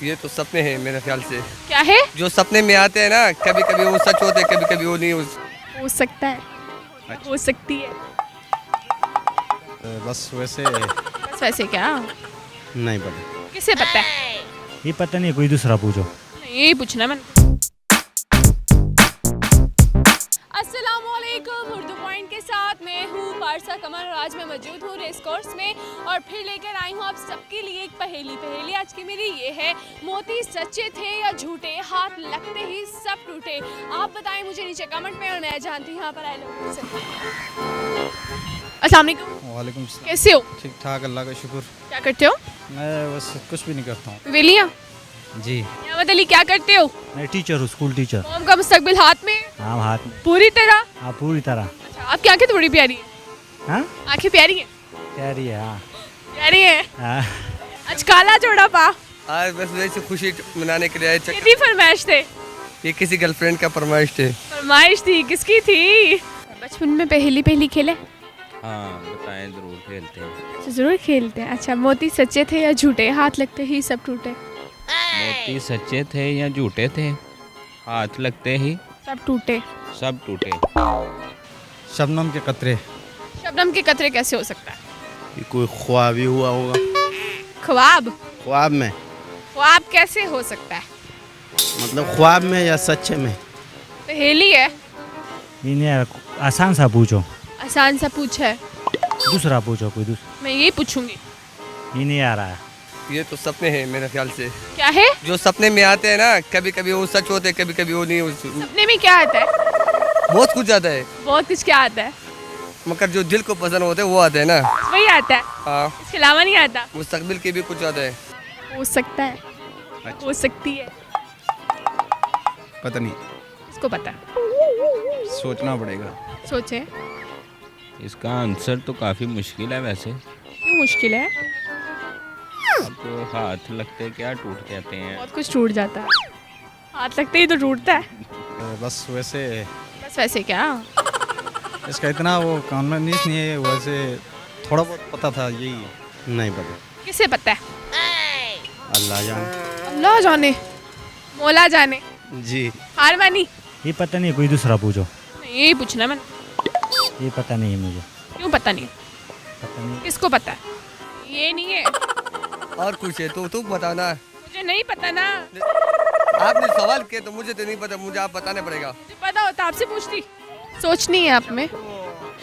ये तो सपने हैं मेरे ख्याल से। क्या है? जो सपने में आते हैं ना, कभी कभी वो सच होते हैं, कभी कभी वो नहीं हो सकता है, हो सकती है। बस वैसे बस वैसे क्या? नहीं पता। किसे पता है? ये पता नहीं, कोई दूसरा पूछो। नहीं, यही पूछना मैंने। अस्सलामुअलैकुम, उर्दू पॉइंट के साथ मैं हूँ पारसा कमर और आज मैं मौजूद हूँ रेस कोर्स में और फिर लेकर आई हूँ आप सबके लिए एक पहेली आज की मेरी ये है, मोती सच्चे थे या झूठे, हाथ लगते ही सब टूटे। आप बताएं मुझे नीचे कमेंट में और मैं जानती हूँ यहाँ पर आए लोगों से। अस्सलाम वालेकुम। वालेकुम सलाम। कैसे हो? ठीक ठाक, अल्लाह का शुक्र। क्या करते हो? मैं बस कुछ भी नहीं करता हूँ वेलिया। जी, नियामत अली क्या करते हो? मैं टीचर हूँ, स्कूल टीचर। कौम का मुस्तकबिल हाथ में? हाँ, हाथ में। पूरी तरह? हाँ, पूरी तरह। अच्छा, आपकी आंखें तो बड़ी प्यारी हैं। हाँ, आंखें प्यारी हैं? प्यारी है। हाँ, प्यारी हैं। हाँ। आज काला जोड़ा पा। आज बस वैसे खुशी मनाने के लिए आए। कितनी फरमाइश थे? ये किसी गर्लफ्रेंड का फरमाइश थे। फरमाइश थी, किसकी थी? बचपन में पहेली खेले? हाँ बताएं, ज़रूर खेलते हैं। अच्छा, जरूर खेलते हैं। अच्छा, मोती सच्चे थे या झूठे, हाथ लगते ही सब टूटे? मोती सच्चे थे या झूठे थे, हाथ लगते ही सब टूटे। सब टूटे। शबनम के कतरे। शबनम के कतरे कैसे हो सकता है? ये कोई ख्वाब ही हुआ होगा। ख्वाब? ख्वाब में ख्वाब कैसे हो सकता है? मतलब ख्वाब में या सच्चे में? पहेली है, इन्हें आसान सा पूछो, आसान सा पूछा है। दूसरा पूछो, कोई दूसरा। मैं यही पूछूंगी। ये नहीं आ रहा है। ये तो सपने हैं मेरे ख्याल से। क्या है? जो सपने में आते हैं ना, कभी कभी वो सच होते हैं, कभी कभी वो नहीं सपने में क्या आता है? बहुत कुछ आता है, बहुत कुछ। क्या आता है? मगर जो दिल को पसंद होते हैं वो आते हैं ना। वही आता है, हाँ, इसके अलावा नहीं आता। मुस्तकबिल के भी कुछ आता है। हो सकता है, हो सकती है। पता नहीं, इसको पता है? सोचना पड़ेगा। सोचे। इसका आंसर तो काफ़ी मुश्किल है वैसे। क्यों मुश्किल है? अब हाथ लगते क्या टूट जाते हैं। बहुत कुछ टूट जाता है, हाथ लगते ही तो टूटता है। बस वैसे बस वैसे क्या? इसका इतना वो कॉन्फिडेंस नहीं है, वैसे थोड़ा बहुत पता था, यही है। नहीं पता। किसे पता है? अल्लाह जाने। अल्लाह जाने, मौला जाने। जी। हार मानी? ये पता नहीं, कोई दूसरा पूछो। नहीं, यही पूछना मैंने। ये पता नहीं है मुझे। क्यों पता नहीं? पता नहीं। किसको पता है? ये नहीं है। और कुछ है तो तुम बताना। मुझे नहीं पता ना। आपने सवाल किया तो मुझे तो नहीं पता, मुझे आप बताना पड़ेगा। मुझे पता होता आपसे पूछती। सोचनी है आप में।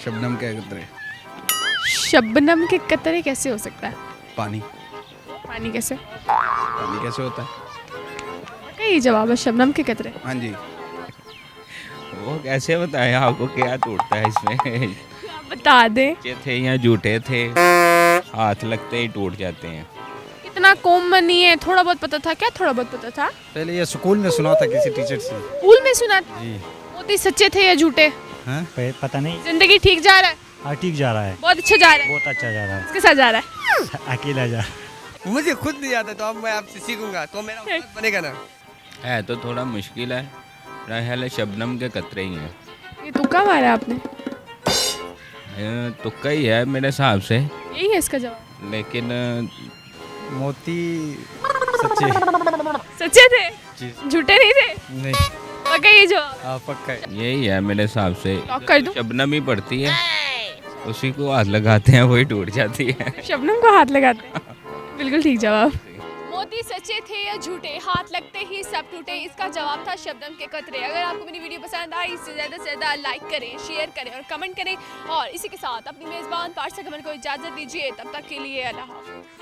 शबनम के कतरे। शबनम के कतरे कैसे हो सकता है? पानी। पानी कैसे? पानी कैसे होता है? यही जवाब है, शबनम के कतरे। हाँ जी। वो कैसे बताएं आपको क्या टूटता है इसमें। आप बता दें। सच्चे थे या झूठे थे, हाथ लगते ही टूट जाते हैं। इतना कॉमन नहीं है, थोड़ा बहुत पता था। क्या थोड़ा बहुत पता था? पहले ये स्कूल में सुना था किसी टीचर से। स्कूल में सुना था? जी। मोती सच्चे थे या झूठे? हाँ? पता नहीं। जिंदगी ठीक जा रहा है? हाँ, ठीक जा रहा है। बहुत अच्छा जा रहा है? बहुत अच्छा जा रहा है। किसके साथ जा रहा है? अकेला जा। मुझे खुद नहीं आता तो अब मैं आपसे सीखूंगा तो मेरा उस्ताद बनेगा ना। है तो थोड़ा मुश्किल है, रहल शबनम के कतरे ही हैं। ये तुक्का मारा आपने? तुक्का ही है मेरे हिसाब से, यही है इसका जवाब? लेकिन मोती सच्चे। सच्चे थे? जी। झूठे नहीं थे? नहीं। पक्का ये जवाब? हाँ पक्का है। यही है मेरे हिसाब से। लॉक कर दूं? शबनम ही पड़ती है, उसी को हाथ लगाते हैं वही टूट जाती है। शबनम को हाथ लगाते हैं। बिल्कुल ठीक जवाब। मोती सच्चे थे या झूठे, हाथ लगते ही सब टूटे, इसका जवाब था शबनम के कतरे। अगर आपको मेरी वीडियो पसंद आई, इससे ज़्यादा से ज़्यादा लाइक करें, शेयर करें और कमेंट करें और इसी के साथ अपनी मेज़बान पारसा कमर को इजाज़त दीजिए। तब तक के लिए अल्लाह हाफ़िज़।